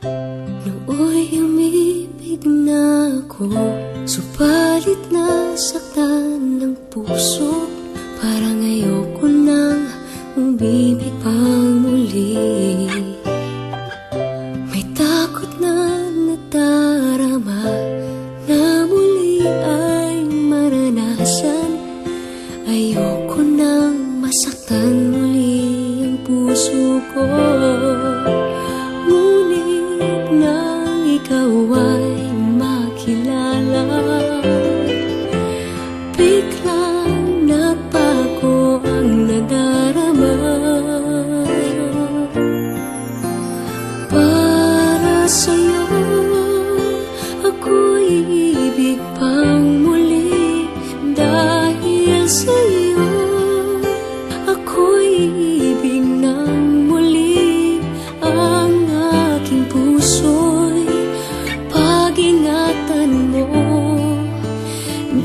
Nooy umibig na ako, subalit nasaktan ng puso. Parang ayoko nang umibig pang muli. May takot na nadarama na muli ay maranasan. Ayoko nang masaktan muli ang puso ko. Ngunit nang ikaw ay makilala, biglang nagbago ang nadarama. Para sa'yo ako'y ibig pang muli. Dahil sa'yo ako'y ibig ng muli. Ang aking puso'y pag-ingatan mo.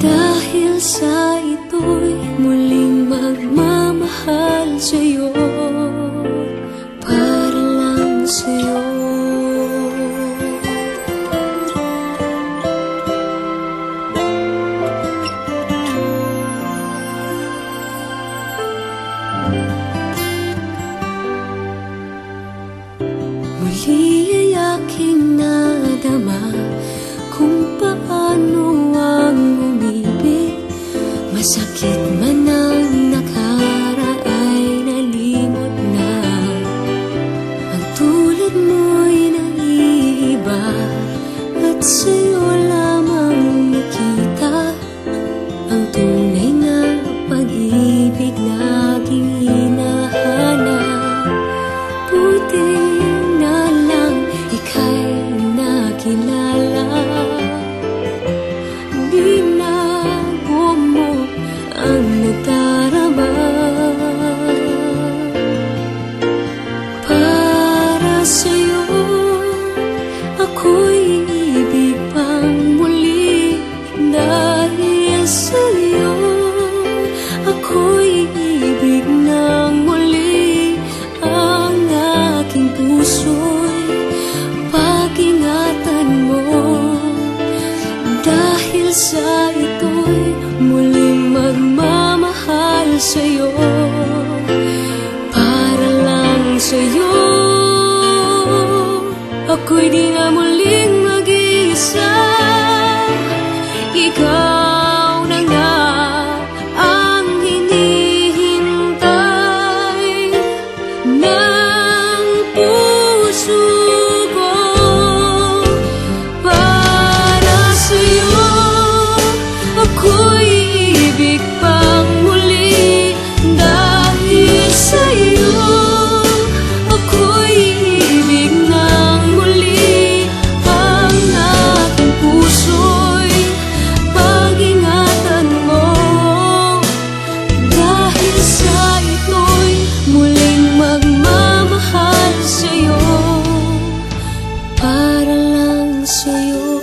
Dahil sa ito'y muling magmamahal sa'yo, para lang sa'yo. Muli ay aking nadama kung paano ang umibig. Masakit man ang nakaraay nalimot na. Ang tulad mo'y naiiba at sa'yo lamang nakita ang tunay na pag-ibig na aking hinahanap. Buti na lang ika'y nakilala. Binago mo ang nadarama. Para sa'yo ako'y ibig pang muli. Dahil sa'yo ako'y ibig ng muli. Ang aking puso'y pag-ingatan mo. Dahil sa ito'y muling magmamahal sa'yo, para lang sa'yo. Ako'y di na muling mag-iisa. Ikaw na nga ang hinihintay ng puso ko. Para sa'yo ako'y ibig pang muli. Dahil sa'yo ako'y ibig ng muli. Ang aking puso'y pag-ingatan mo. Dahil sa ito'y muling magmamahal sa'yo, para lang sa'yo.